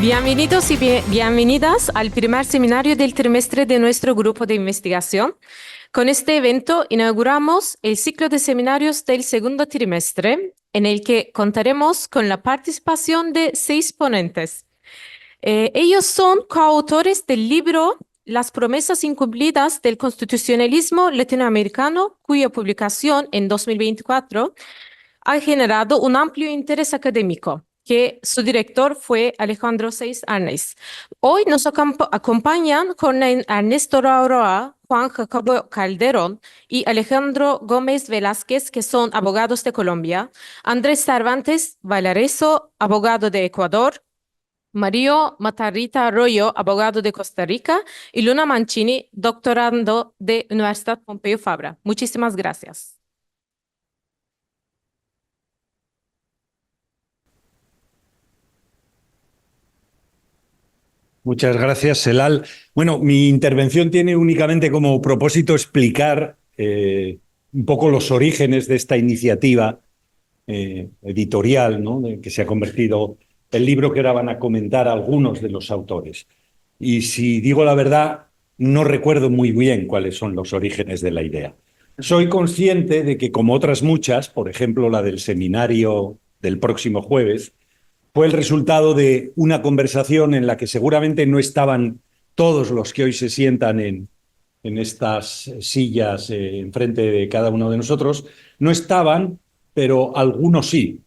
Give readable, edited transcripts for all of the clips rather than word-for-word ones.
Bienvenidos y bienvenidas al primer seminario del trimestre de nuestro grupo de investigación. Con este evento inauguramos el ciclo de seminarios del segundo trimestre, en el que contaremos con la participación de 6 ponentes. Ellos son coautores del libro Las promesas incumplidas del constitucionalismo latinoamericano, cuya publicación en 2024 ha generado un amplio interés académico, que su director fue Alejandro Saiz Arnaiz. Hoy nos acompañan Jorge Ernesto Roa, Juan Jacobo Calderón y Alejandro Gómez Velázquez, que son abogados de Colombia, Andrés Cervantes Valareso, abogado de Ecuador, Mario Matarrita Arroyo, abogado de Costa Rica, y Luna Mancini, doctorando de Universidad Pompeu Fabra. Muchísimas gracias. Muchas gracias, Celal. Bueno, mi intervención tiene únicamente como propósito explicar un poco los orígenes de esta iniciativa editorial, ¿no?, que se ha convertido el libro que ahora van a comentar algunos de los autores. Y si digo la verdad, no recuerdo muy bien cuáles son los orígenes de la idea. Soy consciente de que, como otras muchas, por ejemplo la del seminario del próximo jueves, fue el resultado de una conversación en la que seguramente no estaban todos los que hoy se sientan en estas sillas enfrente de cada uno de nosotros, no estaban, pero algunos sí.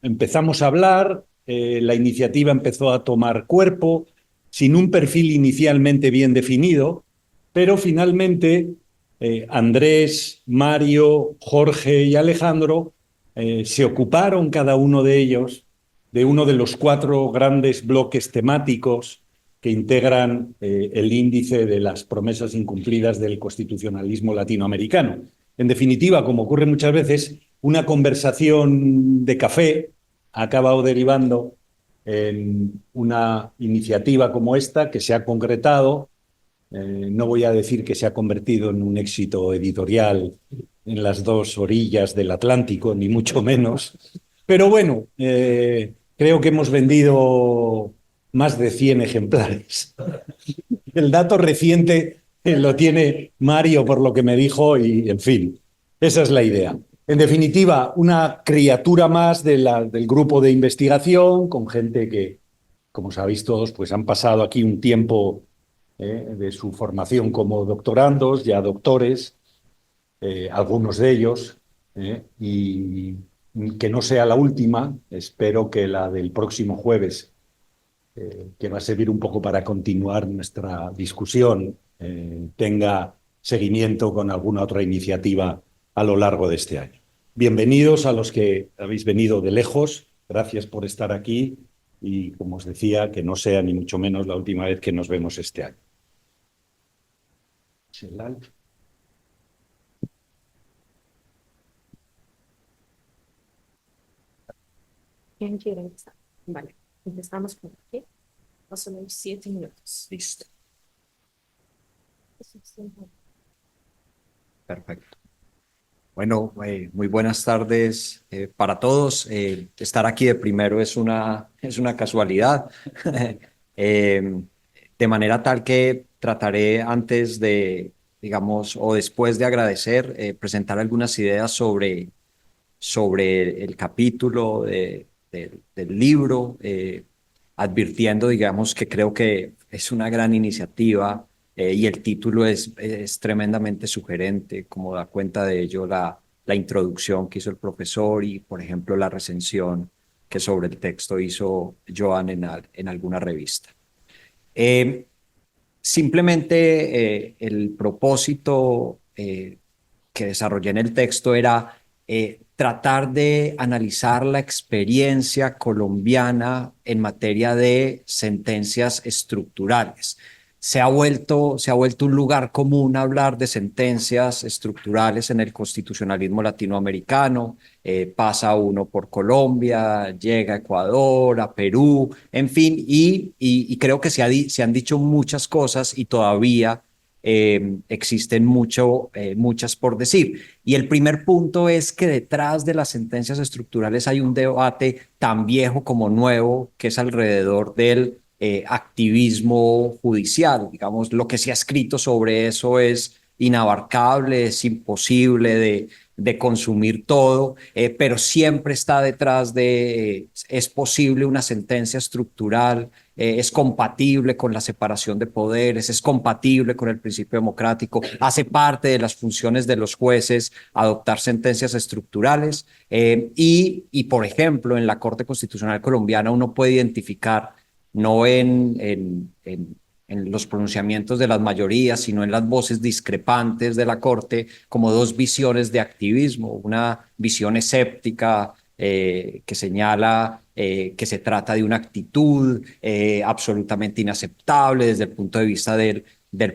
Empezamos a hablar, la iniciativa empezó a tomar cuerpo, sin un perfil inicialmente bien definido, pero finalmente Andrés, Mario, Jorge y Alejandro se ocuparon cada uno de ellos de uno de los 4 grandes bloques temáticos que integran el índice de las promesas incumplidas del constitucionalismo latinoamericano. En definitiva, como ocurre muchas veces, una conversación de café ha acabado derivando en una iniciativa como esta que se ha concretado. No voy a decir que se ha convertido en un éxito editorial en las 2 orillas del Atlántico, ni mucho menos, pero bueno, creo que hemos vendido más de 100 ejemplares. El dato reciente lo tiene Mario, por lo que me dijo, y en fin, esa es la idea. En definitiva, una criatura más del grupo de investigación, con gente que, como sabéis todos, pues han pasado aquí un tiempo de su formación como doctorandos, ya doctores, algunos de ellos, y que no sea la última. Espero que la del próximo jueves, que va a servir un poco para continuar nuestra discusión, tenga seguimiento con alguna otra iniciativa a lo largo de este año. Bienvenidos a los que habéis venido de lejos, gracias por estar aquí y, como os decía, que no sea ni mucho menos la última vez que nos vemos este año. ¿Quién quiere empezar? Vale, empezamos por aquí. Más o menos 7 minutos. Listo. Perfecto. Bueno, muy buenas tardes para todos. Estar aquí de primero es una casualidad. De manera tal que trataré antes de, digamos, o después de agradecer, presentar algunas ideas sobre el capítulo del libro, advirtiendo, digamos, que creo que es una gran iniciativa y el título es tremendamente sugerente, como da cuenta de ello la introducción que hizo el profesor y, por ejemplo, la recensión que sobre el texto hizo Joan en alguna revista. Simplemente el propósito que desarrollé en el texto era tratar de analizar la experiencia colombiana en materia de sentencias estructurales. Se ha vuelto un lugar común hablar de sentencias estructurales en el constitucionalismo latinoamericano. Pasa uno por Colombia, llega a Ecuador, a Perú, en fin, y creo que se han dicho muchas cosas y todavía existen muchas por decir. Y el primer punto es que detrás de las sentencias estructurales hay un debate tan viejo como nuevo, que es alrededor del activismo judicial. Digamos, lo que se ha escrito sobre eso es inabarcable, es imposible de consumir todo, pero siempre está detrás de, es posible una sentencia estructural, es compatible con la separación de poderes, es compatible con el principio democrático, hace parte de las funciones de los jueces adoptar sentencias estructurales por ejemplo, en la Corte Constitucional colombiana uno puede identificar, no en los pronunciamientos de las mayorías, sino en las voces discrepantes de la Corte, como dos visiones de activismo. Una visión escéptica que señala que se trata de una actitud absolutamente inaceptable desde el punto de vista del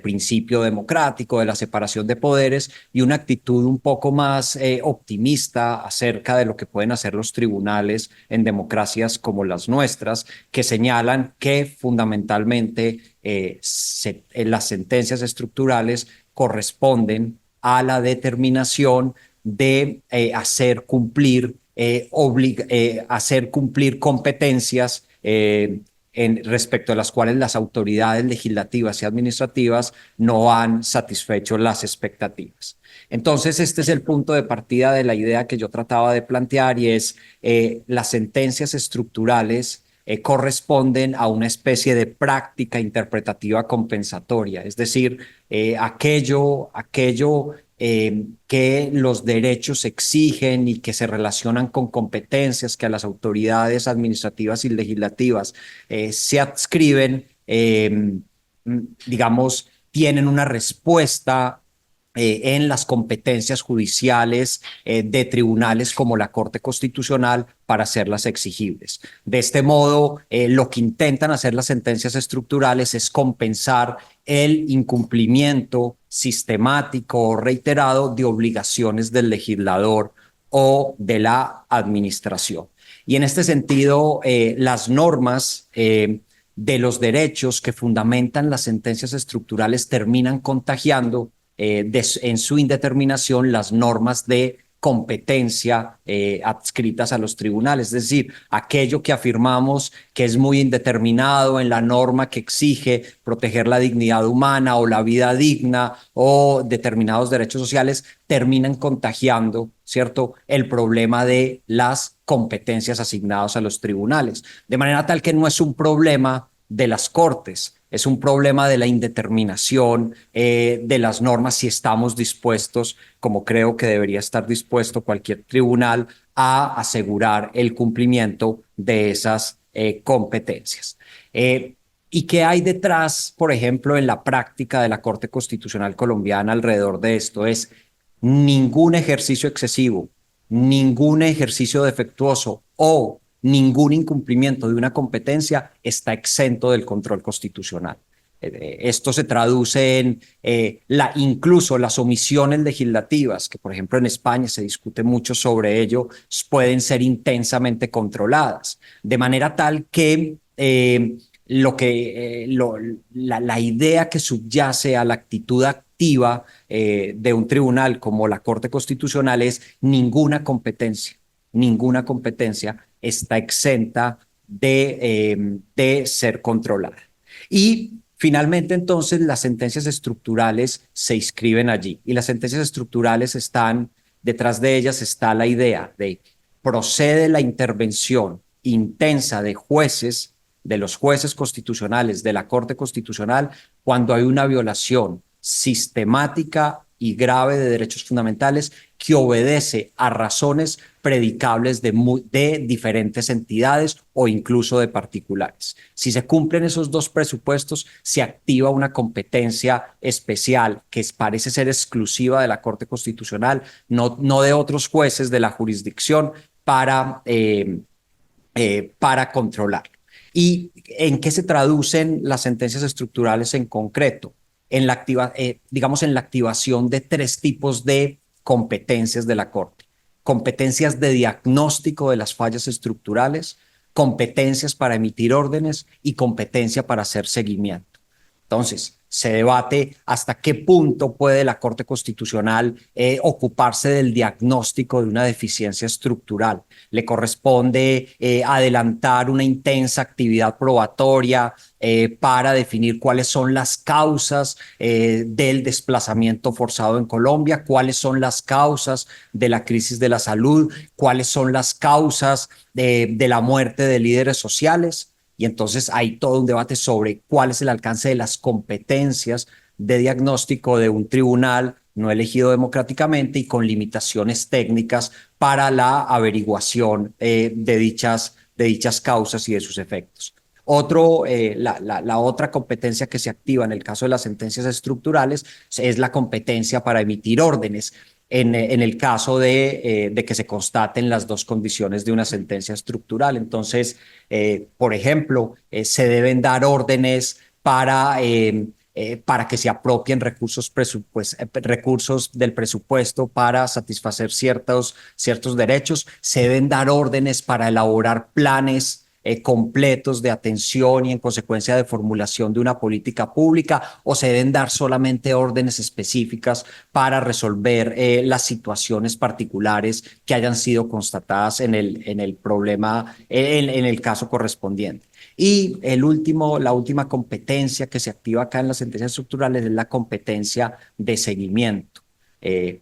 principio democrático, de la separación de poderes, y una actitud un poco más optimista acerca de lo que pueden hacer los tribunales en democracias como las nuestras, que señalan que fundamentalmente las sentencias estructurales corresponden a la determinación de hacer cumplir competencias respecto a las cuales las autoridades legislativas y administrativas no han satisfecho las expectativas. Entonces, este es el punto de partida de la idea que yo trataba de plantear, y es las sentencias estructurales corresponden a una especie de práctica interpretativa compensatoria, es decir, aquello que los derechos exigen y que se relacionan con competencias que a las autoridades administrativas y legislativas se adscriben, digamos, tienen una respuesta en las competencias judiciales de tribunales como la Corte Constitucional para hacerlas exigibles. De este modo, lo que intentan hacer las sentencias estructurales es compensar el incumplimiento sistemático o reiterado de obligaciones del legislador o de la administración. Y en este sentido, las normas de los derechos que fundamentan las sentencias estructurales terminan contagiando en su indeterminación las normas de competencia adscritas a los tribunales, es decir, aquello que afirmamos que es muy indeterminado en la norma que exige proteger la dignidad humana o la vida digna o determinados derechos sociales, terminan contagiando, ¿cierto?, el problema de las competencias asignadas a los tribunales, de manera tal que no es un problema de las Cortes, es un problema de la indeterminación de las normas, si estamos dispuestos, como creo que debería estar dispuesto cualquier tribunal, a asegurar el cumplimiento de esas competencias. ¿Y qué hay detrás, por ejemplo, en la práctica de la Corte Constitucional colombiana alrededor de esto? Es ningún ejercicio excesivo, ningún ejercicio defectuoso o ningún incumplimiento de una competencia está exento del control constitucional. Esto se traduce en incluso las omisiones legislativas, que por ejemplo en España se discute mucho sobre ello, pueden ser intensamente controladas, de manera tal que la idea que subyace a la actitud activa de un tribunal como la Corte Constitucional es ninguna competencia está exenta de ser controlada. Y finalmente, entonces, las sentencias estructurales se inscriben allí. Y las sentencias estructurales detrás de ellas está la idea de procede la intervención intensa de los jueces constitucionales, de la Corte Constitucional, cuando hay una violación sistemática y grave de derechos fundamentales que obedece a razones predicables de diferentes entidades o incluso de particulares. Si se cumplen esos dos presupuestos, se activa una competencia especial que parece ser exclusiva de la Corte Constitucional, no de otros jueces de la jurisdicción para controlar. ¿Y en qué se traducen las sentencias estructurales en concreto? En la activación de tres tipos de competencias de la Corte: competencias de diagnóstico de las fallas estructurales, competencias para emitir órdenes y competencia para hacer seguimiento. Entonces, Se debate hasta qué punto puede la Corte Constitucional ocuparse del diagnóstico de una deficiencia estructural. Le corresponde adelantar una intensa actividad probatoria para definir cuáles son las causas del desplazamiento forzado en Colombia, cuáles son las causas de la crisis de la salud, cuáles son las causas de la muerte de líderes sociales. Y entonces hay todo un debate sobre cuál es el alcance de las competencias de diagnóstico de un tribunal no elegido democráticamente y con limitaciones técnicas para la averiguación de dichas causas y de sus efectos. La otra competencia que se activa en el caso de las sentencias estructurales es la competencia para emitir órdenes. En el caso de que se constaten las dos condiciones de una sentencia estructural. Entonces, por ejemplo, se deben dar órdenes para que se apropien recursos del presupuesto para satisfacer ciertos derechos. Se deben dar órdenes para elaborar planes completos de atención y en consecuencia de formulación de una política pública, o se deben dar solamente órdenes específicas para resolver las situaciones particulares que hayan sido constatadas en el problema, en el caso correspondiente. Y la última competencia que se activa acá en las sentencias estructurales es la competencia de seguimiento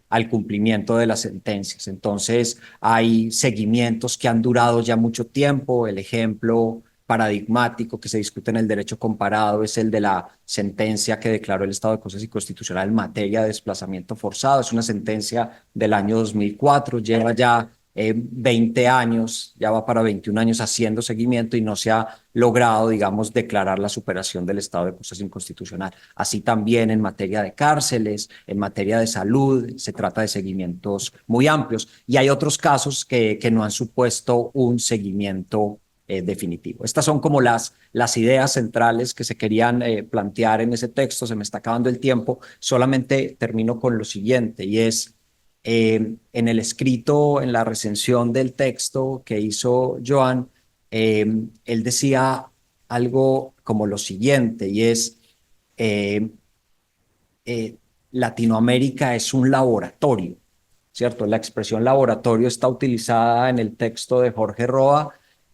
al cumplimiento de las sentencias. Entonces, hay seguimientos que han durado ya mucho tiempo. El ejemplo paradigmático que se discute en el derecho comparado es el de la sentencia que declaró el estado de cosas inconstitucional en materia de desplazamiento forzado. Es una sentencia del año 2004, lleva ya 20 años, ya va para 21 años haciendo seguimiento y no se ha logrado, digamos, declarar la superación del estado de cosas inconstitucional. Así también en materia de cárceles, en materia de salud, se trata de seguimientos muy amplios. Y hay otros casos que no han supuesto un seguimiento definitivo. Estas son como las ideas centrales que se querían plantear en ese texto. Se me está acabando el tiempo. Solamente termino con lo siguiente, y es en el escrito, en la recensión del texto que hizo Joan, él decía algo como lo siguiente, y es Latinoamérica es un laboratorio, ¿cierto? La expresión laboratorio está utilizada en el texto de Jorge Roa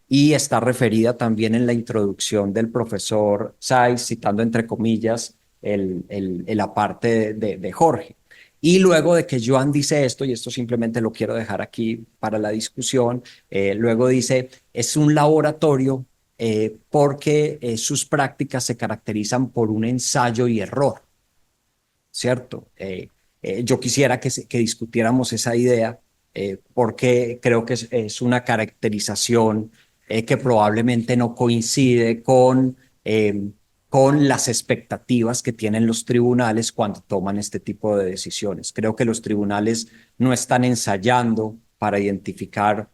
y está referida también en la introducción del profesor Sáiz, citando entre comillas la parte de Jorge. Y luego de que Joan dice esto, y esto simplemente lo quiero dejar aquí para la discusión, luego dice, es un laboratorio porque sus prácticas se caracterizan por un ensayo y error, ¿cierto? Yo quisiera que discutiéramos esa idea porque creo que es una caracterización que probablemente no coincide con las expectativas que tienen los tribunales cuando toman este tipo de decisiones. Creo que los tribunales no están ensayando para identificar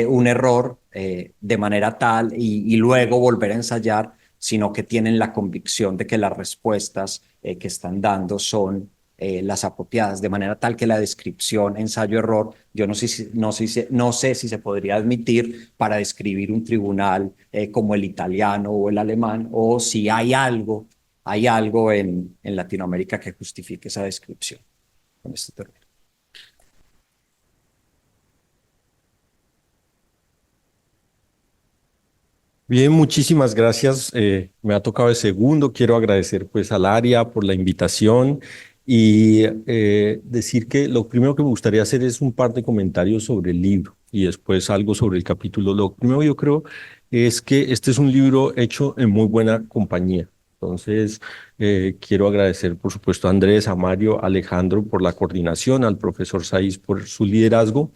un error de manera tal y luego volver a ensayar, sino que tienen la convicción de que las respuestas que están dando son las apropiadas, de manera tal que la descripción ensayo-error, yo no sé si se podría admitir para describir un tribunal como el italiano o el alemán, o si hay algo en Latinoamérica que justifique esa descripción. Con esto termino. Bien, muchísimas gracias. Me ha tocado el segundo. Quiero agradecer pues al área por la invitación y decir que lo primero que me gustaría hacer es un par de comentarios sobre el libro y después algo sobre el capítulo. Lo primero yo creo es que este es un libro hecho en muy buena compañía. Entonces, quiero agradecer, por supuesto, a Andrés, a Mario, a Alejandro por la coordinación, al profesor Sáiz por su liderazgo.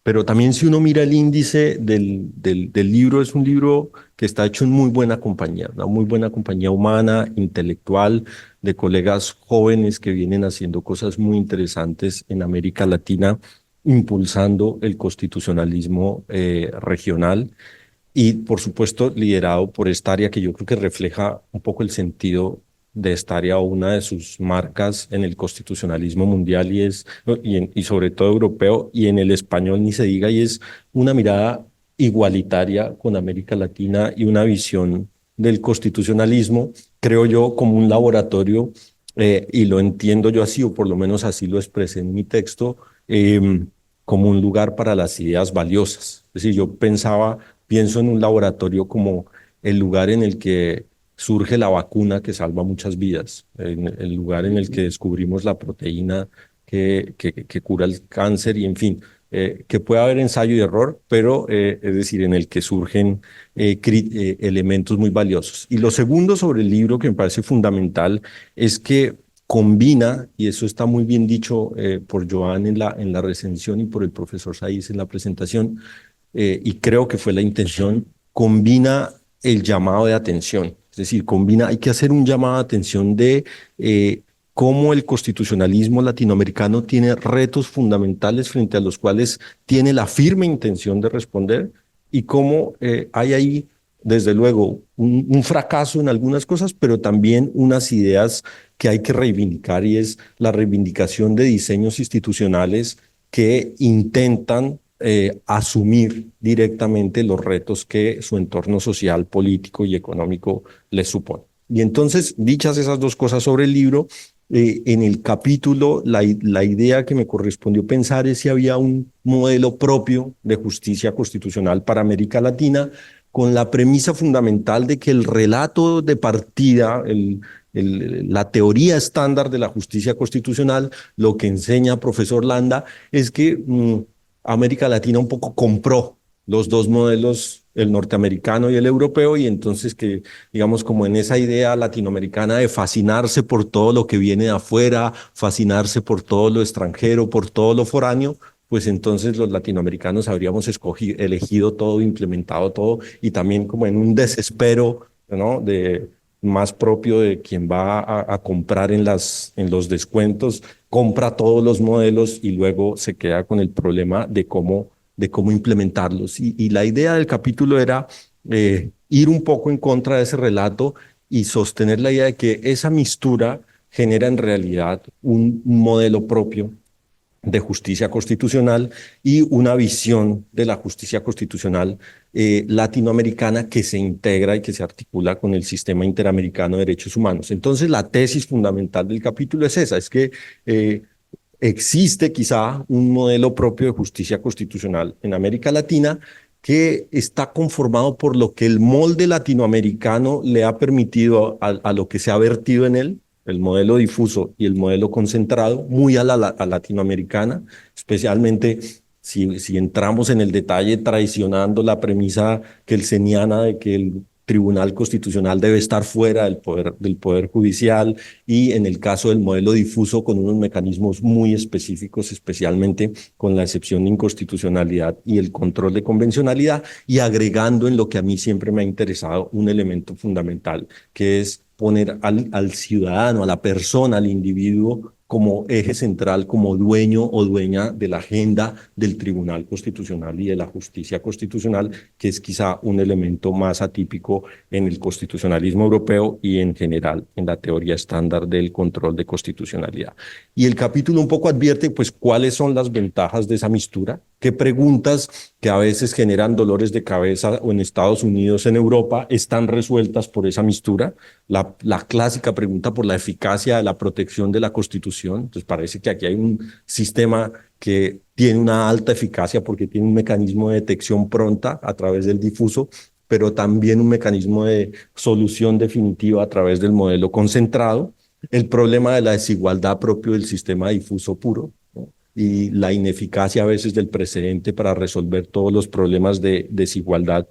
Pero también si uno mira el índice del libro, es un libro que está hecho en muy buena compañía, una muy buena compañía humana, intelectual, de colegas jóvenes que vienen haciendo cosas muy interesantes en América Latina, impulsando el constitucionalismo regional y, por supuesto, liderado por esta área que yo creo que refleja un poco el sentido de esta área, una de sus marcas en el constitucionalismo mundial y sobre todo europeo, y en el español ni se diga, y es una mirada igualitaria con América Latina y una visión del constitucionalismo, creo yo, como un laboratorio, y lo entiendo yo así, o por lo menos así lo expresé en mi texto, como un lugar para las ideas valiosas. Es decir, yo pienso en un laboratorio como el lugar en el que surge la vacuna que salva muchas vidas, en el lugar en el que descubrimos la proteína que cura el cáncer y en fin, que puede haber ensayo y error, pero es decir, en el que surgen elementos muy valiosos. Y lo segundo sobre el libro que me parece fundamental es que combina, y eso está muy bien dicho por Joan en la recensión y por el profesor Saiz en la presentación, y creo que fue la intención, combina el llamado de atención. Es decir, hay que hacer un llamado de atención de cómo el constitucionalismo latinoamericano tiene retos fundamentales frente a los cuales tiene la firme intención de responder y cómo hay ahí, desde luego, un fracaso en algunas cosas, pero también unas ideas que hay que reivindicar y es la reivindicación de diseños institucionales que intentan asumir directamente los retos que su entorno social, político y económico les supone. Y entonces, dichas esas dos cosas sobre el libro, en el capítulo, la idea que me correspondió pensar es si había un modelo propio de justicia constitucional para América Latina, con la premisa fundamental de que el relato de partida, la teoría estándar de la justicia constitucional, lo que enseña profesor Landa, es que América Latina un poco compró los dos modelos, el norteamericano y el europeo, y entonces que, digamos, como en esa idea latinoamericana de fascinarse por todo lo que viene de afuera, fascinarse por todo lo extranjero, por todo lo foráneo, pues entonces los latinoamericanos habríamos elegido todo, implementado todo, y también como en un desespero, ¿no?, más propio de quien va a comprar en los descuentos, compra todos los modelos y luego se queda con el problema de cómo implementarlos. Y la idea del capítulo era ir un poco en contra de ese relato y sostener la idea de que esa mistura genera en realidad un modelo propio de justicia constitucional y una visión de la justicia constitucional latinoamericana que se integra y que se articula con el sistema interamericano de derechos humanos. Entonces, la tesis fundamental del capítulo es esa, es que existe quizá un modelo propio de justicia constitucional en América Latina que está conformado por lo que el molde latinoamericano le ha permitido a lo que se ha vertido en él, el modelo difuso y el modelo concentrado, muy a la latinoamericana, especialmente si entramos en el detalle traicionando la premisa kelseniana de que el Tribunal Constitucional debe estar fuera del poder judicial y en el caso del modelo difuso con unos mecanismos muy específicos, especialmente con la excepción de inconstitucionalidad y el control de convencionalidad y agregando en lo que a mí siempre me ha interesado un elemento fundamental que es poner al ciudadano, a la persona, al individuo como eje central, como dueño o dueña de la agenda del Tribunal Constitucional y de la justicia constitucional, que es quizá un elemento más atípico en el constitucionalismo europeo y en general en la teoría estándar del control de constitucionalidad. Y el capítulo un poco advierte pues cuáles son las ventajas de esa mistura, qué preguntas que a veces generan dolores de cabeza o en Estados Unidos, en Europa, están resueltas por esa mistura. La clásica pregunta por la eficacia de la protección de la Constitución. Entonces parece que aquí hay un sistema que tiene una alta eficacia porque tiene un mecanismo de detección pronta a través del difuso, pero también un mecanismo de solución definitiva a través del modelo concentrado. El problema de la desigualdad propio del sistema difuso puro, ¿no?, y la ineficacia a veces del precedente para resolver todos los problemas de desigualdad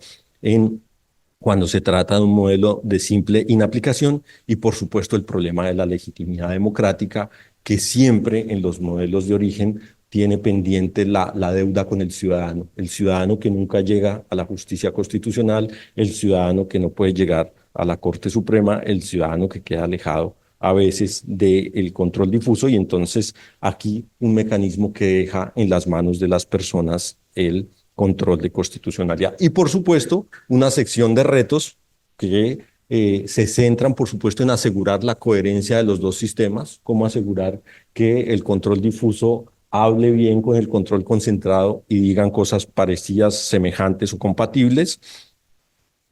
cuando se trata de un modelo de simple inaplicación y por supuesto el problema de la legitimidad democrática que siempre en los modelos de origen tiene pendiente la deuda con el ciudadano que nunca llega a la justicia constitucional, el ciudadano que no puede llegar a la Corte Suprema, el ciudadano que queda alejado a veces del control difuso y entonces aquí un mecanismo que deja en las manos de las personas el control de constitucionalidad. Y por supuesto, una sección de retos que se centran, por supuesto, en asegurar la coherencia de los dos sistemas, cómo asegurar que el control difuso hable bien con el control concentrado y digan cosas parecidas, semejantes o compatibles.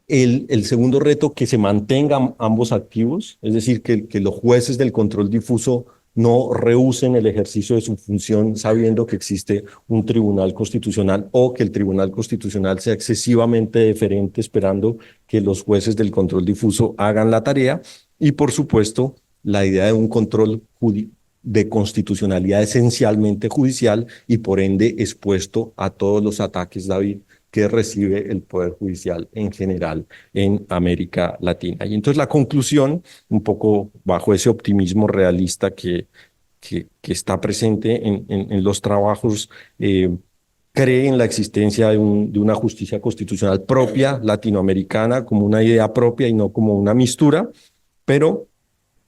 El segundo reto, que se mantengan ambos activos, es decir, que los jueces del control difuso no rehúsen el ejercicio de su función sabiendo que existe un tribunal constitucional, o que el tribunal constitucional sea excesivamente deferente esperando que los jueces del control difuso hagan la tarea. Y por supuesto, la idea de un control de constitucionalidad esencialmente judicial y por ende expuesto a todos los ataques, David, que recibe el Poder Judicial en general en América Latina. Y entonces la conclusión, un poco bajo ese optimismo realista que está presente en los trabajos, cree en la existencia de una justicia constitucional propia, latinoamericana, como una idea propia y no como una mistura, pero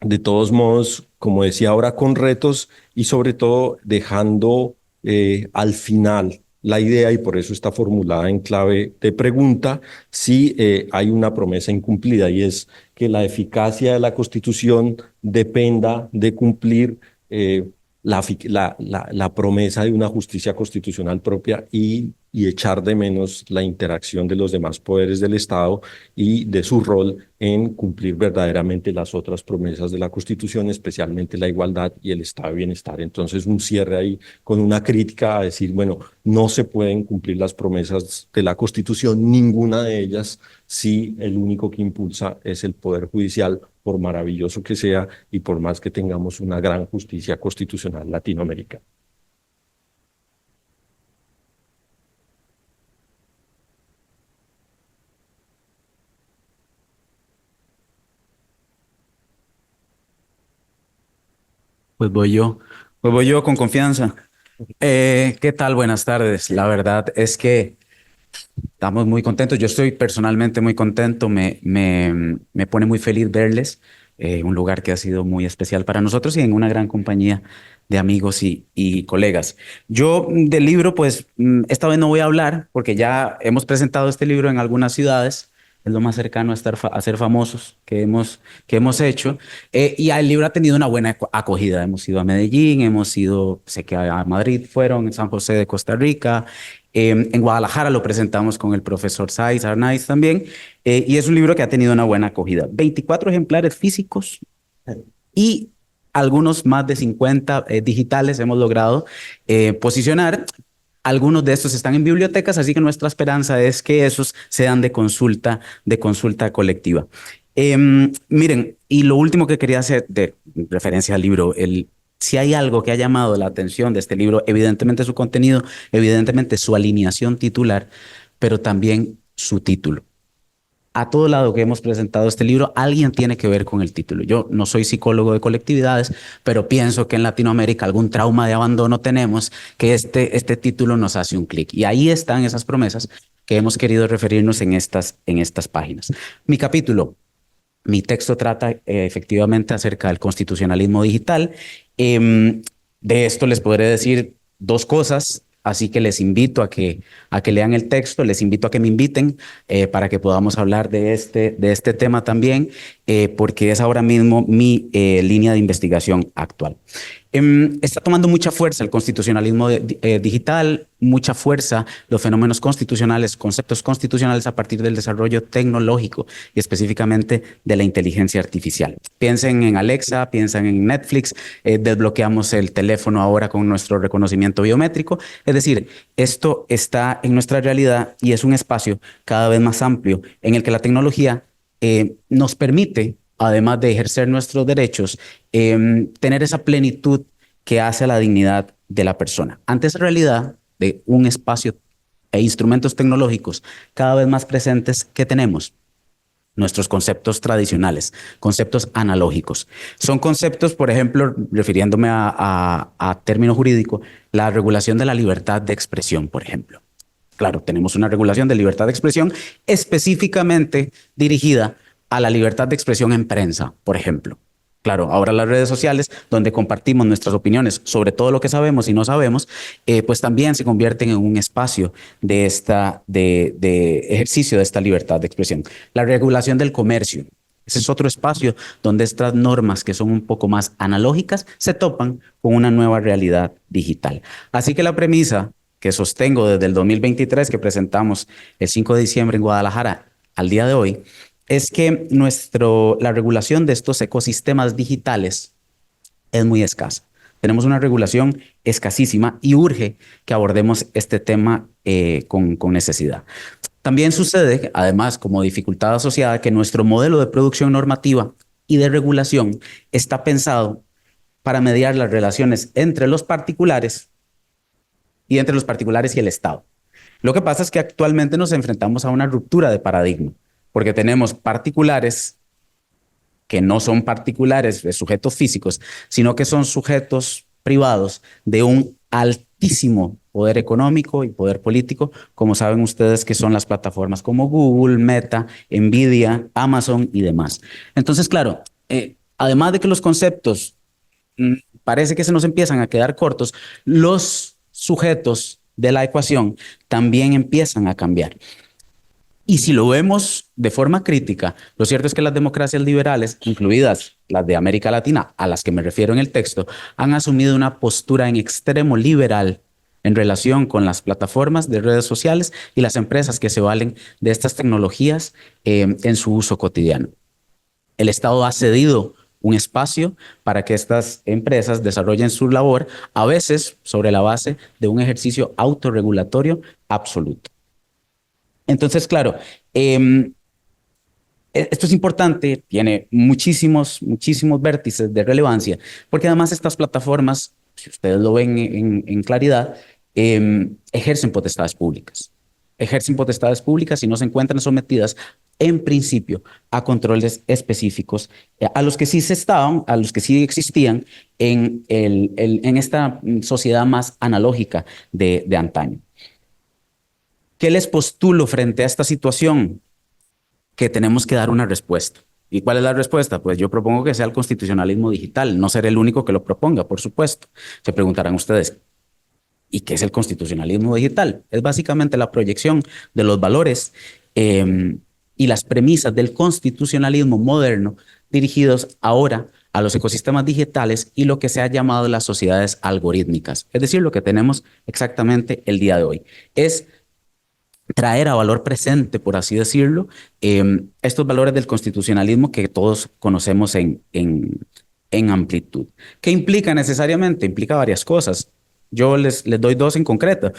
de todos modos, como decía ahora, con retos y sobre todo dejando al final la idea, y por eso está formulada en clave de pregunta, si hay una promesa incumplida, y es que la eficacia de la Constitución dependa de cumplir la promesa de una justicia constitucional propia y echar de menos la interacción de los demás poderes del Estado y de su rol en cumplir verdaderamente las otras promesas de la Constitución, especialmente la igualdad y el estado de bienestar. Entonces, un cierre ahí con una crítica a decir, bueno, no se pueden cumplir las promesas de la Constitución, ninguna de ellas, si el único que impulsa es el Poder Judicial, por maravilloso que sea y por más que tengamos una gran justicia constitucional latinoamericana. Pues voy yo con confianza. ¿Qué tal? Buenas tardes. La verdad es que estamos muy contentos. Yo estoy personalmente muy contento. Me pone muy feliz verles. Un lugar que ha sido muy especial para nosotros y en una gran compañía de amigos y colegas. Yo del libro, pues esta vez no voy a hablar porque ya hemos presentado este libro en algunas ciudades. Es lo más cercano a ser famosos que hemos hecho. Y el libro ha tenido una buena acogida. Hemos ido a Medellín, hemos ido, sé que a Madrid fueron, en San José de Costa Rica. En Guadalajara lo presentamos con el profesor Saiz Arnaiz también. Y es un libro que ha tenido una buena acogida. 24 ejemplares físicos y algunos más de 50 digitales hemos logrado posicionar. Algunos de estos están en bibliotecas, así que nuestra esperanza es que esos sean de consulta colectiva. Miren, y lo último que quería hacer de referencia al libro, si hay algo que ha llamado la atención de este libro, evidentemente su contenido, evidentemente su alineación titular, pero también su título. A todo lado que hemos presentado este libro, alguien tiene que ver con el título. Yo no soy psicólogo de colectividades, pero pienso que en Latinoamérica algún trauma de abandono tenemos, que este título nos hace un clic. Y ahí están esas promesas que hemos querido referirnos en estas páginas. Mi texto trata efectivamente acerca del constitucionalismo digital. De esto les podré decir dos cosas. Así que les invito a que lean el texto, les invito a que me inviten para que podamos hablar de este tema también, porque es ahora mismo mi línea de investigación actual. Está tomando mucha fuerza el constitucionalismo digital, mucha fuerza los fenómenos constitucionales, conceptos constitucionales a partir del desarrollo tecnológico y específicamente de la inteligencia artificial. Piensen en Alexa, piensen en Netflix, desbloqueamos el teléfono ahora con nuestro reconocimiento biométrico. Es decir, esto está en nuestra realidad y es un espacio cada vez más amplio en el que la tecnología nos permite, además de ejercer nuestros derechos, tener esa plenitud que hace a la dignidad de la persona. Ante esa realidad de un espacio e instrumentos tecnológicos cada vez más presentes, ¿qué tenemos? Nuestros conceptos tradicionales, conceptos analógicos. Son conceptos, por ejemplo, refiriéndome a término jurídico, la regulación de la libertad de expresión, por ejemplo. Claro, tenemos una regulación de libertad de expresión específicamente dirigida a la libertad de expresión en prensa, por ejemplo. Claro, ahora las redes sociales, donde compartimos nuestras opiniones sobre todo lo que sabemos y no sabemos, pues también se convierten en un espacio de ejercicio de esta libertad de expresión. La regulación del comercio. Ese es otro espacio donde estas normas que son un poco más analógicas se topan con una nueva realidad digital. Así que la premisa que sostengo desde el 2023, que presentamos el 5 de diciembre en Guadalajara, al día de hoy es que la regulación de estos ecosistemas digitales es muy escasa. Tenemos una regulación escasísima y urge que abordemos este tema con necesidad. También sucede, además, como dificultad asociada, que nuestro modelo de producción normativa y de regulación está pensado para mediar las relaciones entre los particulares y entre los particulares y el Estado. Lo que pasa es que actualmente nos enfrentamos a una ruptura de paradigma, porque tenemos particulares que no son particulares de sujetos físicos, sino que son sujetos privados de un altísimo poder económico y poder político, como saben ustedes que son las plataformas como Google, Meta, Nvidia, Amazon y demás. Entonces, claro, además de que los conceptos parece que se nos empiezan a quedar cortos, los sujetos de la ecuación también empiezan a cambiar. Y si lo vemos de forma crítica, lo cierto es que las democracias liberales, incluidas las de América Latina, a las que me refiero en el texto, han asumido una postura en extremo liberal en relación con las plataformas de redes sociales y las empresas que se valen de estas tecnologías en su uso cotidiano. El Estado ha cedido un espacio para que estas empresas desarrollen su labor, a veces sobre la base de un ejercicio autorregulatorio absoluto. Entonces, claro, esto es importante, tiene muchísimos vértices de relevancia, porque además estas plataformas, si ustedes lo ven en claridad, ejercen potestades públicas. Ejercen potestades públicas y no se encuentran sometidas, en principio, a controles específicos, a los que sí a los que sí existían en esta sociedad más analógica de antaño. ¿Qué les postulo frente a esta situación? Que tenemos que dar una respuesta. ¿Y cuál es la respuesta? Pues yo propongo que sea el constitucionalismo digital. No seré el único que lo proponga, por supuesto. Se preguntarán ustedes, ¿y qué es el constitucionalismo digital? Es básicamente la proyección de los valores y las premisas del constitucionalismo moderno dirigidos ahora a los ecosistemas digitales y lo que se ha llamado las sociedades algorítmicas. Es decir, lo que tenemos exactamente el día de hoy. Es traer a valor presente, por así decirlo, estos valores del constitucionalismo que todos conocemos en amplitud. ¿Qué implica necesariamente? Implica varias cosas. Yo les doy dos en concreto.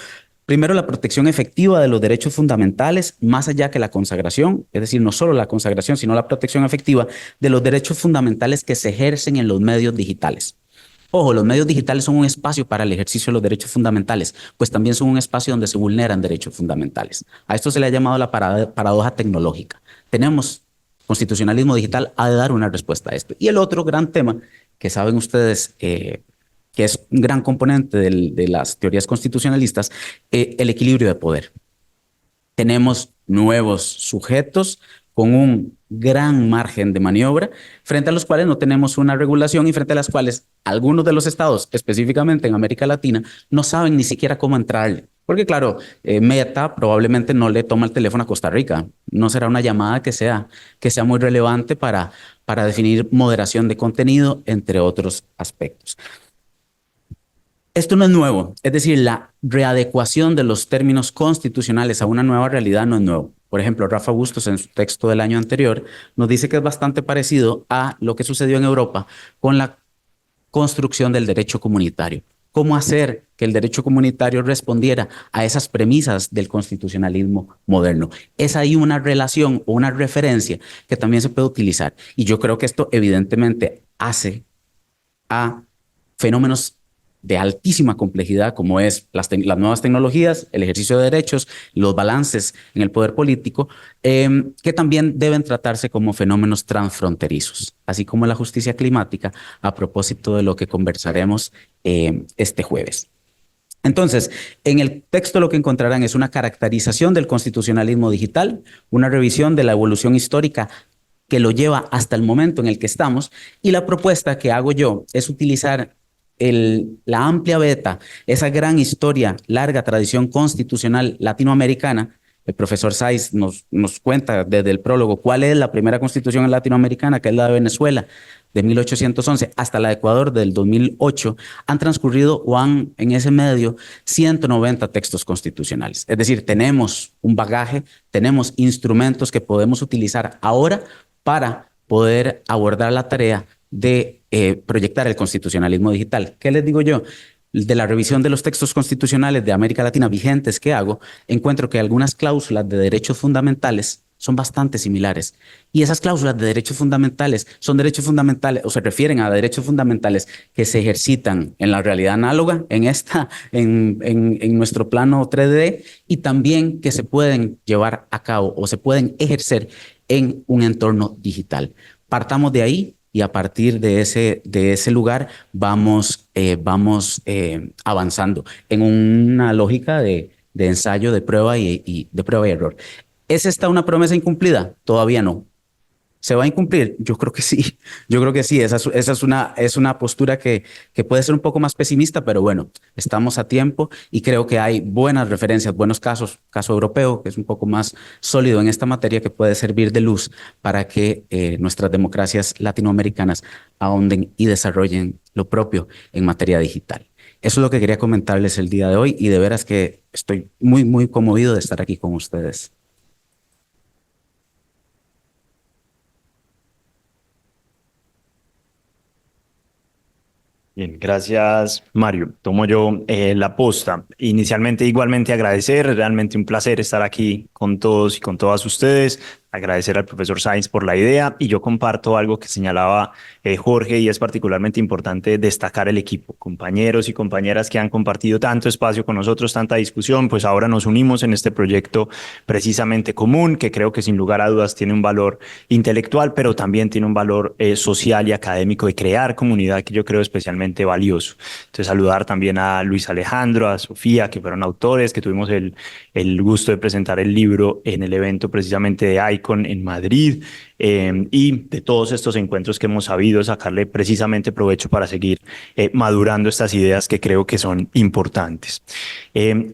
Primero, la protección efectiva de los derechos fundamentales, más allá que la consagración, es decir, no solo la consagración, sino la protección efectiva de los derechos fundamentales que se ejercen en los medios digitales. Ojo, los medios digitales son un espacio para el ejercicio de los derechos fundamentales, pues también son un espacio donde se vulneran derechos fundamentales. A esto se le ha llamado la paradoja tecnológica. Tenemos constitucionalismo digital, ha de dar una respuesta a esto. Y el otro gran tema que saben ustedes que es un gran componente de las teorías constitucionalistas, el equilibrio de poder. Tenemos nuevos sujetos con un gran margen de maniobra, frente a los cuales no tenemos una regulación y frente a las cuales algunos de los estados, específicamente en América Latina, no saben ni siquiera cómo entrarle. Porque claro, Meta probablemente no le toma el teléfono a Costa Rica. No será una llamada que sea muy relevante para definir moderación de contenido, entre otros aspectos. Esto no es nuevo, es decir, la readecuación de los términos constitucionales a una nueva realidad no es nuevo. Por ejemplo, Rafa Bustos en su texto del año anterior nos dice que es bastante parecido a lo que sucedió en Europa con la construcción del derecho comunitario. ¿Cómo hacer que el derecho comunitario respondiera a esas premisas del constitucionalismo moderno? Es ahí una relación o una referencia que también se puede utilizar. Y yo creo que esto evidentemente hace a fenómenos de altísima complejidad, como es las nuevas tecnologías, el ejercicio de derechos, los balances en el poder político, que también deben tratarse como fenómenos transfronterizos, así como la justicia climática, a propósito de lo que conversaremos este jueves. Entonces, en el texto lo que encontrarán es una caracterización del constitucionalismo digital, una revisión de la evolución histórica que lo lleva hasta el momento en el que estamos, y la propuesta que hago yo es utilizar la amplia beta, esa gran historia, larga tradición constitucional latinoamericana, el profesor Sáiz nos cuenta desde el prólogo cuál es la primera constitución latinoamericana, que es la de Venezuela, de 1811 hasta la de Ecuador del 2008, han transcurrido o han en ese medio 190 textos constitucionales. Es decir, tenemos un bagaje, tenemos instrumentos que podemos utilizar ahora para poder abordar la tarea de proyectar el constitucionalismo digital. ¿Qué les digo yo? De la revisión de los textos constitucionales de América Latina vigentes que hago, encuentro que algunas cláusulas de derechos fundamentales son bastante similares. Y esas cláusulas de derechos fundamentales son derechos fundamentales o se refieren a derechos fundamentales que se ejercitan en la realidad análoga, en nuestro plano 3D, y también que se pueden llevar a cabo o se pueden ejercer en un entorno digital. Partamos de ahí y a partir de ese lugar vamos avanzando en una lógica de ensayo, de prueba y error. ¿Es esta una promesa incumplida? Todavía no. ¿Se va a incumplir? Yo creo que sí. Yo creo que sí. Esa es una postura que puede ser un poco más pesimista, pero bueno, estamos a tiempo y creo que hay buenas referencias, buenos casos, caso europeo, que es un poco más sólido en esta materia, que puede servir de luz para que nuestras democracias latinoamericanas ahonden y desarrollen lo propio en materia digital. Eso es lo que quería comentarles el día de hoy y de veras que estoy muy, muy conmovido de estar aquí con ustedes. Bien, gracias Mario. Tomo yo la posta. Inicialmente igualmente agradecer, realmente un placer estar aquí con todos y con todas ustedes. Agradecer al profesor Sáiz por la idea y yo comparto algo que señalaba Jorge y es particularmente importante destacar el equipo, compañeros y compañeras que han compartido tanto espacio con nosotros, tanta discusión, pues ahora nos unimos en este proyecto precisamente común que creo que sin lugar a dudas tiene un valor intelectual, pero también tiene un valor social y académico de crear comunidad que yo creo especialmente valioso. Entonces saludar también a Luis Alejandro, a Sofía, que fueron autores, que tuvimos el gusto de presentar el libro en el evento precisamente de ICON en Madrid y de todos estos encuentros que hemos sabido sacarle precisamente provecho para seguir madurando estas ideas que creo que son importantes.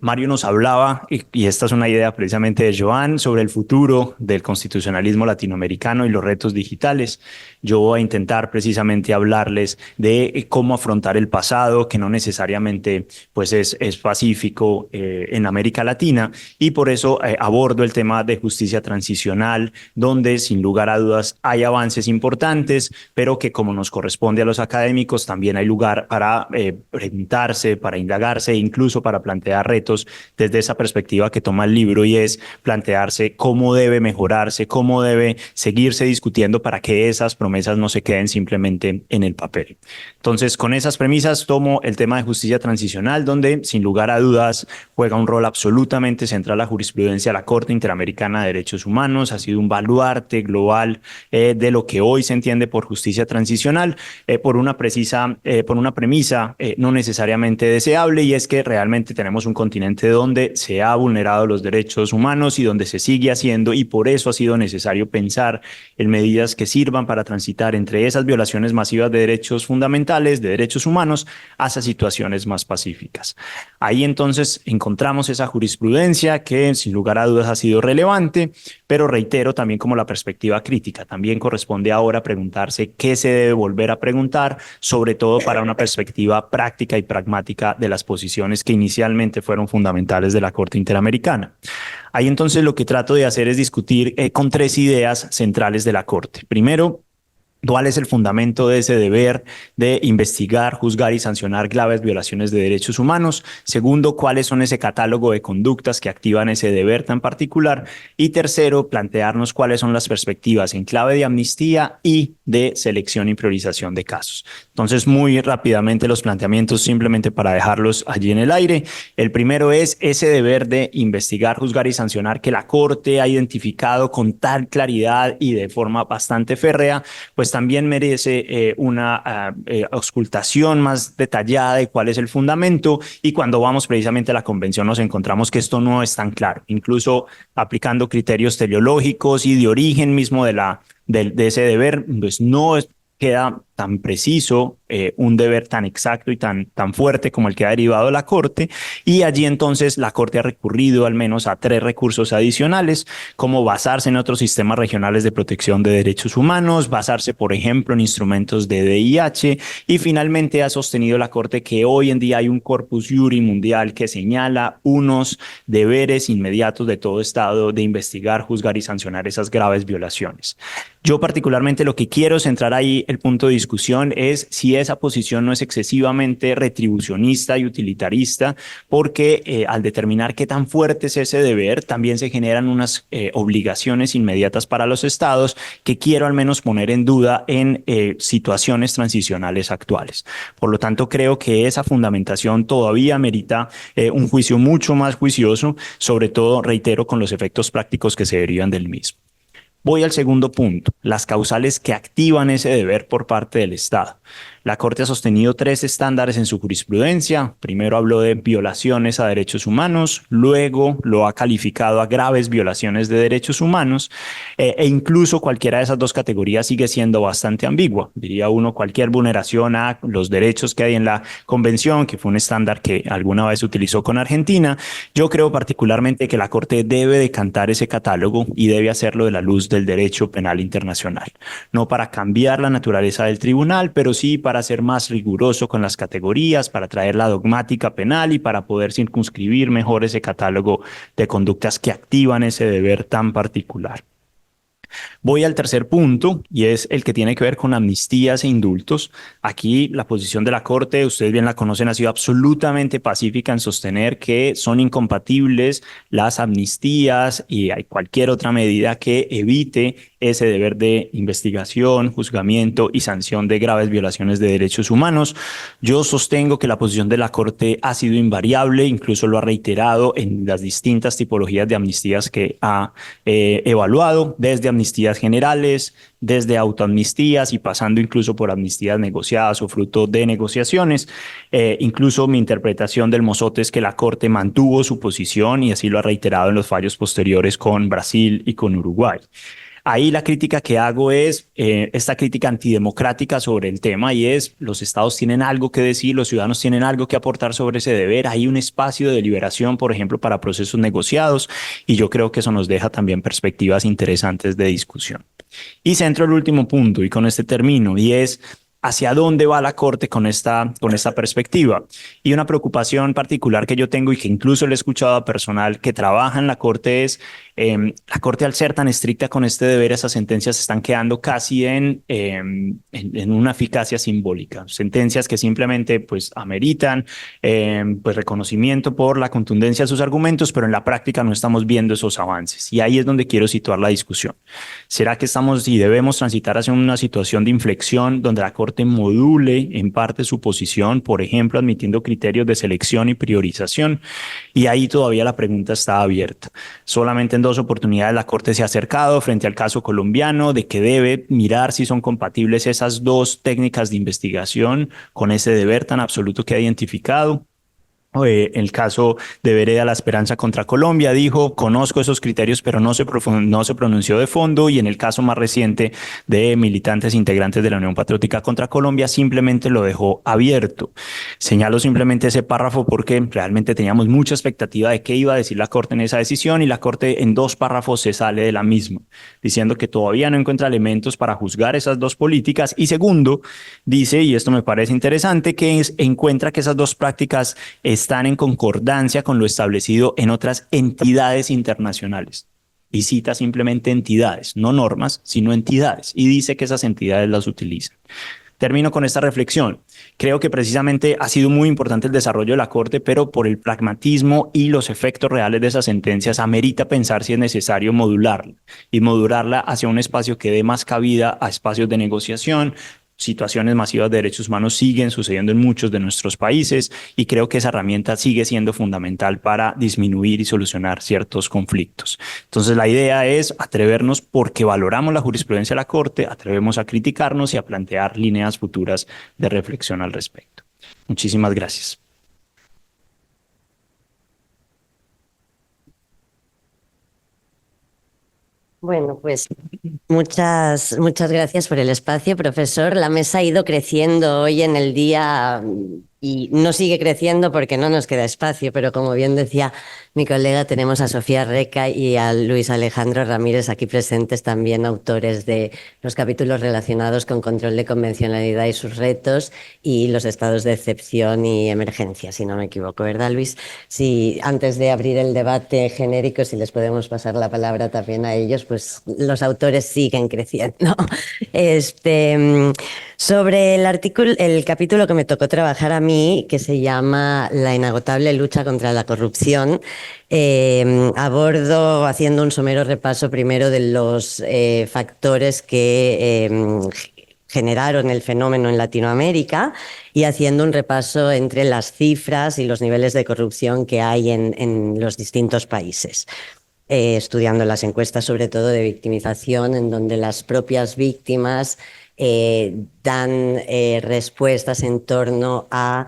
Mario nos hablaba, y esta es una idea precisamente de Joan, sobre el futuro del constitucionalismo latinoamericano y los retos digitales. Yo voy a intentar precisamente hablarles de cómo afrontar el pasado, que no necesariamente pues es pacífico en América Latina, y por eso abordo el tema de justicia transicional, donde sin lugar a dudas hay avances importantes, pero que como nos corresponde a los académicos, también hay lugar para preguntarse, para indagarse e incluso para plantear retos desde esa perspectiva que toma el libro y es plantearse cómo debe mejorarse, cómo debe seguirse discutiendo para que esas promesas no se queden simplemente en el papel. Entonces, con esas premisas tomo el tema de justicia transicional, donde sin lugar a dudas juega un rol absolutamente central la jurisprudencia de la Corte Interamericana de Derechos Humanos, ha sido un baluarte global de lo que hoy se entiende por justicia transicional, por una premisa no necesariamente deseable, y es que realmente tenemos un continente donde se ha vulnerado los derechos humanos y donde se sigue haciendo, y por eso ha sido necesario pensar en medidas que sirvan para transitar entre esas violaciones masivas de derechos fundamentales, de derechos humanos, hacia situaciones más pacíficas. Ahí entonces encontramos esa jurisprudencia que sin lugar a dudas ha sido relevante, pero reitero también como la perspectiva crítica. También corresponde ahora preguntarse qué se debe volver a preguntar, sobre todo para una perspectiva práctica y pragmática de las posiciones que inicialmente fueron fundamentales de la Corte Interamericana. Ahí entonces lo que trato de hacer es discutir con tres ideas centrales de la Corte. Primero, ¿cuál es el fundamento de ese deber de investigar, juzgar y sancionar graves violaciones de derechos humanos? Segundo, ¿cuáles son ese catálogo de conductas que activan ese deber tan particular? Y tercero, plantearnos cuáles son las perspectivas en clave de amnistía y de selección y priorización de casos. Entonces, muy rápidamente los planteamientos simplemente para dejarlos allí en el aire. El primero es ese deber de investigar, juzgar y sancionar que la Corte ha identificado con tal claridad y de forma bastante férrea, pues también merece una auscultación más detallada de cuál es el fundamento, y cuando vamos precisamente a la convención nos encontramos que esto no es tan claro, incluso aplicando criterios teleológicos y de origen mismo de ese deber, pues no queda tan preciso, un deber tan exacto y tan fuerte como el que ha derivado la Corte, y allí entonces la Corte ha recurrido al menos a 3 recursos adicionales, como basarse en otros sistemas regionales de protección de derechos humanos, basarse, por ejemplo, en instrumentos de DIH, y finalmente ha sostenido la Corte que hoy en día hay un corpus iuri mundial que señala unos deberes inmediatos de todo Estado de investigar, juzgar y sancionar esas graves violaciones. Yo particularmente lo que quiero centrar ahí el punto de discusión es si esa posición no es excesivamente retribucionista y utilitarista, porque al determinar qué tan fuerte es ese deber, también se generan unas obligaciones inmediatas para los estados que quiero al menos poner en duda en situaciones transicionales actuales. Por lo tanto, creo que esa fundamentación todavía merita un juicio mucho más juicioso, sobre todo, reitero, con los efectos prácticos que se derivan del mismo. Voy al segundo punto, las causales que activan ese deber por parte del Estado. La Corte ha sostenido 3 estándares en su jurisprudencia. Primero habló de violaciones a derechos humanos, luego lo ha calificado a graves violaciones de derechos humanos, e incluso cualquiera de esas 2 categorías sigue siendo bastante ambigua. Diría uno, cualquier vulneración a los derechos que hay en la Convención, que fue un estándar que alguna vez se utilizó con Argentina. Yo creo particularmente que la Corte debe decantar ese catálogo y debe hacerlo de la luz del derecho penal internacional. No para cambiar la naturaleza del tribunal, pero sí para ser más riguroso con las categorías, para traer la dogmática penal y para poder circunscribir mejor ese catálogo de conductas que activan ese deber tan particular. Voy al tercer punto y es el que tiene que ver con amnistías e indultos. Aquí la posición de la Corte, ustedes bien la conocen, ha sido absolutamente pacífica en sostener que son incompatibles las amnistías y hay cualquier otra medida que evite ese deber de investigación, juzgamiento y sanción de graves violaciones de derechos humanos. Yo sostengo que la posición de la Corte ha sido invariable, incluso lo ha reiterado en las distintas tipologías de amnistías que ha evaluado, desde amnistías generales, desde autoamnistías y pasando incluso por amnistías negociadas o fruto de negociaciones. Incluso mi interpretación del Mozote es que la Corte mantuvo su posición y así lo ha reiterado en los fallos posteriores con Brasil y con Uruguay. Ahí la crítica que hago es esta crítica antidemocrática sobre el tema y es los estados tienen algo que decir, los ciudadanos tienen algo que aportar sobre ese deber. Hay un espacio de deliberación, por ejemplo, para procesos negociados y yo creo que eso nos deja también perspectivas interesantes de discusión. Y centro el último punto y con este termino y es hacia dónde va la Corte con esta perspectiva. Y una preocupación particular que yo tengo y que incluso le he escuchado a personal que trabaja en la Corte es la Corte al ser tan estricta con este deber, esas sentencias están quedando casi en una eficacia simbólica. Sentencias que simplemente pues ameritan pues reconocimiento por la contundencia de sus argumentos, pero en la práctica no estamos viendo esos avances. Y ahí es donde quiero situar la discusión. ¿Será que estamos y debemos transitar hacia una situación de inflexión donde la Corte module en parte su posición, por ejemplo, admitiendo criterios de selección y priorización? Y ahí todavía la pregunta está abierta. Solamente en 2 oportunidades la Corte se ha acercado frente al caso colombiano de que debe mirar si son compatibles esas 2 técnicas de investigación con ese deber tan absoluto que ha identificado. El caso de Vereda La Esperanza contra Colombia dijo, conozco esos criterios, pero no se pronunció de fondo, y en el caso más reciente de militantes integrantes de la Unión Patriótica contra Colombia simplemente lo dejó abierto. Señalo simplemente ese párrafo porque realmente teníamos mucha expectativa de qué iba a decir la Corte en esa decisión y la Corte en 2 párrafos se sale de la misma, diciendo que todavía no encuentra elementos para juzgar esas 2 políticas y segundo, dice, y esto me parece interesante, que encuentra que esas 2 prácticas están en concordancia con lo establecido en otras entidades internacionales. Y cita simplemente entidades, no normas, sino entidades. Y dice que esas entidades las utilizan. Termino con esta reflexión. Creo que precisamente ha sido muy importante el desarrollo de la Corte, pero por el pragmatismo y los efectos reales de esas sentencias, amerita pensar si es necesario modularla y modularla hacia un espacio que dé más cabida a espacios de negociación. Situaciones masivas de derechos humanos siguen sucediendo en muchos de nuestros países y creo que esa herramienta sigue siendo fundamental para disminuir y solucionar ciertos conflictos. Entonces la idea es atrevernos, porque valoramos la jurisprudencia de la Corte, atrevemos a criticarnos y a plantear líneas futuras de reflexión al respecto. Muchísimas gracias. Bueno, pues muchas gracias por el espacio, profesor. La mesa ha ido creciendo hoy en el día y no sigue creciendo porque no nos queda espacio, pero como bien decía mi colega, tenemos a Sofía Reca y a Luis Alejandro Ramírez aquí presentes, también autores de los capítulos relacionados con control de convencionalidad y sus retos y los estados de excepción y emergencia, si no me equivoco, ¿verdad, Luis? Sí, antes de abrir el debate genérico, si les podemos pasar la palabra también a ellos, pues los autores siguen creciendo. Sobre el capítulo que me tocó trabajar a mí, que se llama La inagotable lucha contra la corrupción, abordo haciendo un somero repaso primero de los factores que generaron el fenómeno en Latinoamérica y haciendo un repaso entre las cifras y los niveles de corrupción que hay en los distintos países. Estudiando las encuestas, sobre todo de victimización, en donde las propias víctimas dan respuestas en torno a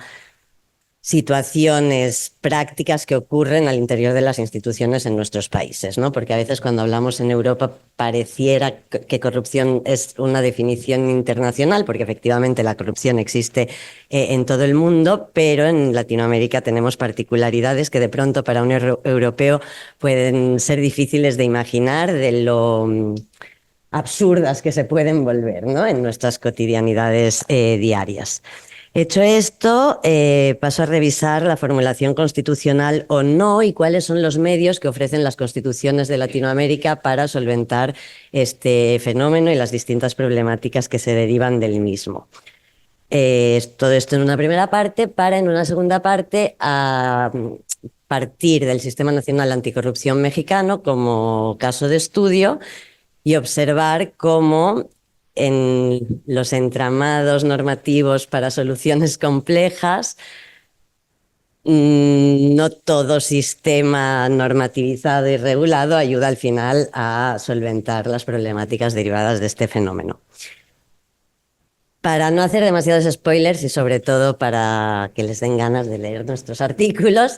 situaciones prácticas que ocurren al interior de las instituciones en nuestros países, ¿no? Porque a veces cuando hablamos en Europa pareciera que corrupción es una definición internacional, porque efectivamente la corrupción existe en todo el mundo, pero en Latinoamérica tenemos particularidades que de pronto para un europeo pueden ser difíciles de imaginar, de lo absurdas que se pueden volver, ¿no? En nuestras cotidianidades diarias. Hecho esto, paso a revisar la formulación constitucional o no y cuáles son los medios que ofrecen las constituciones de Latinoamérica para solventar este fenómeno y las distintas problemáticas que se derivan del mismo. Todo esto en una primera parte, para en una segunda parte a partir del Sistema Nacional Anticorrupción mexicano como caso de estudio y observar cómo en los entramados normativos para soluciones complejas, no todo sistema normativizado y regulado ayuda al final a solventar las problemáticas derivadas de este fenómeno. Para no hacer demasiados spoilers y sobre todo para que les den ganas de leer nuestros artículos,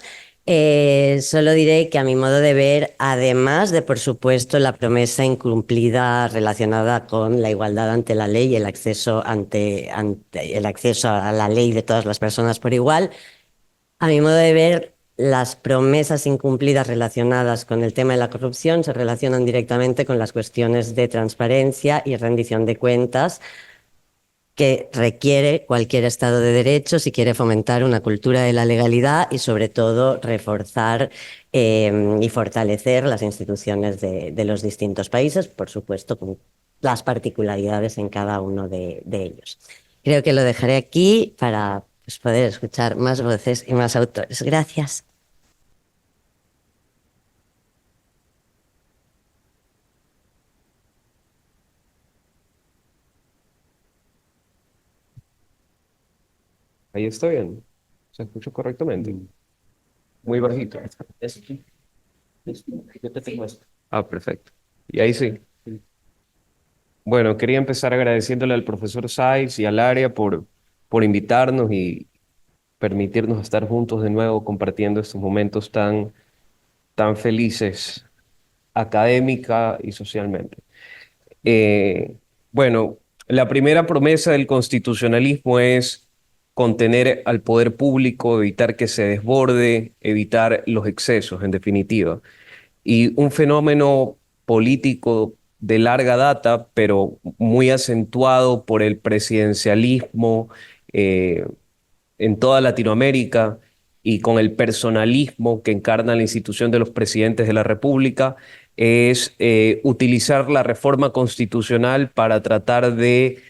solo diré que a mi modo de ver, además de, por supuesto, la promesa incumplida relacionada con la igualdad ante la ley y el acceso el acceso a la ley de todas las personas por igual, a mi modo de ver, las promesas incumplidas relacionadas con el tema de la corrupción se relacionan directamente con las cuestiones de transparencia y rendición de cuentas que requiere cualquier Estado de Derecho si quiere fomentar una cultura de la legalidad y sobre todo reforzar y fortalecer las instituciones de los distintos países, por supuesto con las particularidades en cada uno de ellos. Creo que lo dejaré aquí para poder escuchar más voces y más autores. Gracias. Ahí estoy bien. ¿Se escucha correctamente? Muy bajito. Yo te tengo esto. Ah, perfecto. Y ahí sí. Bueno, quería empezar agradeciéndole al profesor Saiz y al área por invitarnos y permitirnos estar juntos de nuevo compartiendo estos momentos tan felices académica y socialmente. Bueno, la primera promesa del constitucionalismo es contener al poder público, evitar que se desborde, evitar los excesos, en definitiva. Y un fenómeno político de larga data, pero muy acentuado por el presidencialismo en toda Latinoamérica y con el personalismo que encarna la institución de los presidentes de la República, es utilizar la reforma constitucional para tratar de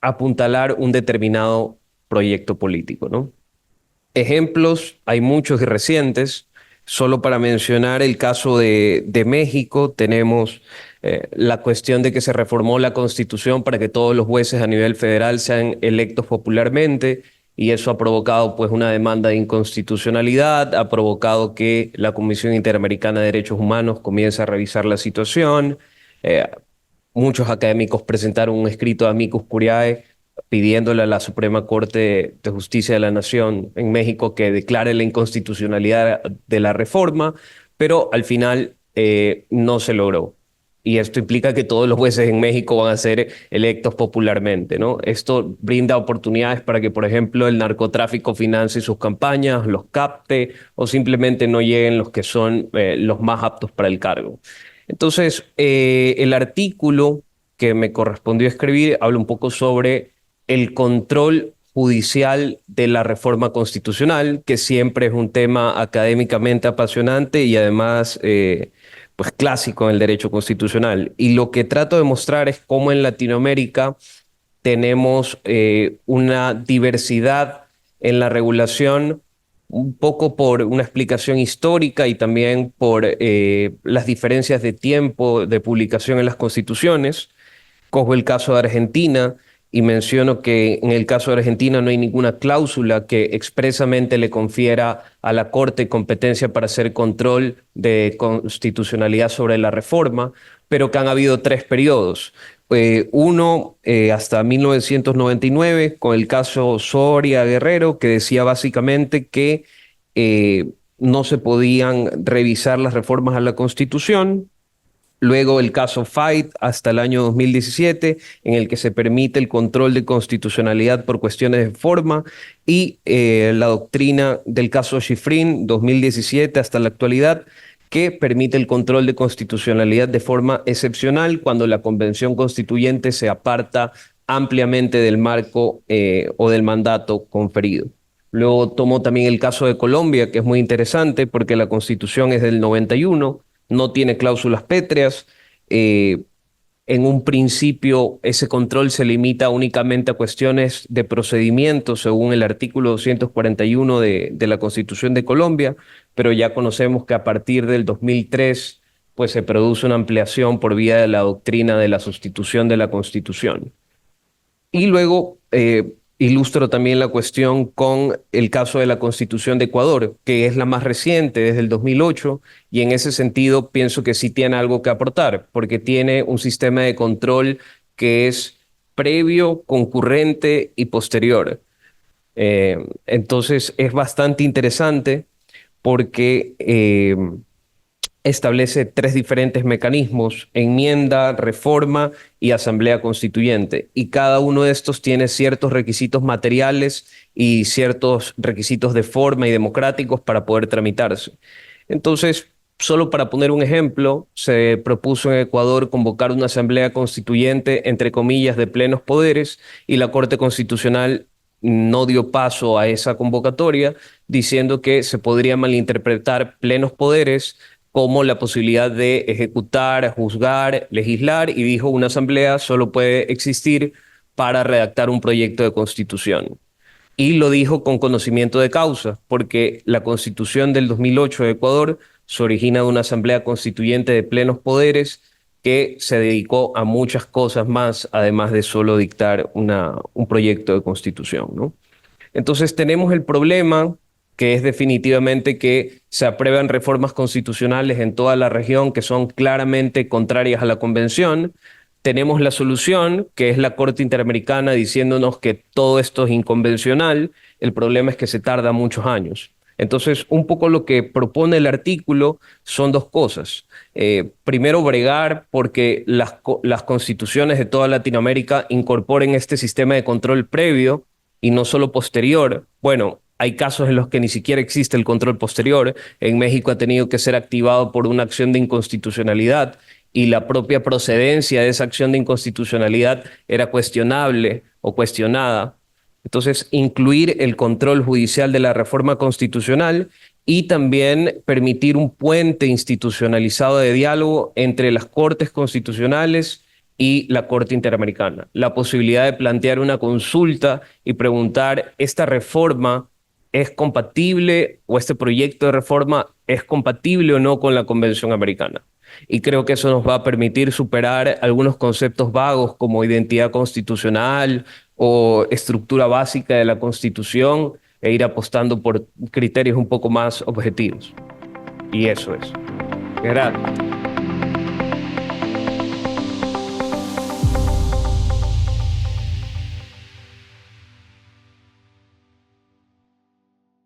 apuntalar un determinado proyecto político, ¿no? Ejemplos, hay muchos y recientes. Solo para mencionar el caso de México, tenemos la cuestión de que se reformó la Constitución para que todos los jueces a nivel federal sean electos popularmente, y eso ha provocado pues una demanda de inconstitucionalidad, ha provocado que la Comisión Interamericana de Derechos Humanos comience a revisar la situación. Muchos académicos presentaron un escrito de amicus curiae pidiéndole a la Suprema Corte de Justicia de la Nación en México que declare la inconstitucionalidad de la reforma, pero al final no se logró. y esto implica que todos los jueces en México van a ser electos popularmente, ¿no? Esto brinda oportunidades para que, por ejemplo, el narcotráfico financie sus campañas, los capte o simplemente no lleguen los que son los más aptos para el cargo. Entonces, el artículo que me correspondió escribir habla un poco sobre el control judicial de la reforma constitucional, que siempre es un tema académicamente apasionante y además pues clásico en el derecho constitucional. Y lo que trato de mostrar es cómo en Latinoamérica tenemos una diversidad en la regulación, un poco por una explicación histórica y también por las diferencias de tiempo de publicación en las constituciones. Cojo el caso de Argentina y menciono que en el caso de Argentina no hay ninguna cláusula que expresamente le confiera a la Corte competencia para hacer control de constitucionalidad sobre la reforma, pero que han habido 3 periodos. Uno hasta 1999, con el caso Soria Guerrero, que decía básicamente que no se podían revisar las reformas a la Constitución. Luego el caso Fight hasta el año 2017, en el que se permite el control de constitucionalidad por cuestiones de forma, y la doctrina del caso Schifrin 2017 hasta la actualidad, que permite el control de constitucionalidad de forma excepcional cuando la Convención Constituyente se aparta ampliamente del marco o del mandato conferido. Luego tomó también el caso de Colombia, que es muy interesante porque la Constitución es del 91, no tiene cláusulas pétreas. En un principio, ese control se limita únicamente a cuestiones de procedimiento, según el artículo 241 de la Constitución de Colombia, pero ya conocemos que a partir del 2003 pues, se produce una ampliación por vía de la doctrina de la sustitución de la Constitución. Y luego ilustro también la cuestión con el caso de la Constitución de Ecuador, que es la más reciente, desde el 2008, y en ese sentido pienso que sí tiene algo que aportar, porque tiene un sistema de control que es previo, concurrente y posterior. Entonces es bastante interesante porque establece 3 diferentes mecanismos: enmienda, reforma y asamblea constituyente. Y cada uno de estos tiene ciertos requisitos materiales y ciertos requisitos de forma y democráticos para poder tramitarse. Entonces, solo para poner un ejemplo, se propuso en Ecuador convocar una asamblea constituyente, entre comillas, de plenos poderes, y la Corte Constitucional no dio paso a esa convocatoria, diciendo que se podría malinterpretar plenos poderes como la posibilidad de ejecutar, juzgar, legislar, y dijo una asamblea solo puede existir para redactar un proyecto de constitución. Y lo dijo con conocimiento de causa, porque la Constitución del 2008 de Ecuador se origina de una asamblea constituyente de plenos poderes que se dedicó a muchas cosas más, además de solo dictar un proyecto de constitución, ¿no? Entonces tenemos el problema, que es definitivamente que se aprueban reformas constitucionales en toda la región que son claramente contrarias a la Convención. Tenemos la solución, que es la Corte Interamericana diciéndonos que todo esto es inconvencional. El problema es que se tarda muchos años. Entonces, un poco lo que propone el artículo son 2 cosas. Primero, bregar porque las constituciones de toda Latinoamérica incorporen este sistema de control previo y no solo posterior. Bueno, hay casos en los que ni siquiera existe el control posterior. En México ha tenido que ser activado por una acción de inconstitucionalidad y la propia procedencia de esa acción de inconstitucionalidad era cuestionable o cuestionada. Entonces, incluir el control judicial de la reforma constitucional y también permitir un puente institucionalizado de diálogo entre las Cortes constitucionales y la Corte Interamericana. La posibilidad de plantear una consulta y preguntar, ¿esta reforma es compatible o este proyecto de reforma es compatible o no con la Convención Americana? Y creo que eso nos va a permitir superar algunos conceptos vagos como identidad constitucional o estructura básica de la Constitución e ir apostando por criterios un poco más objetivos. Y eso es. Gracias.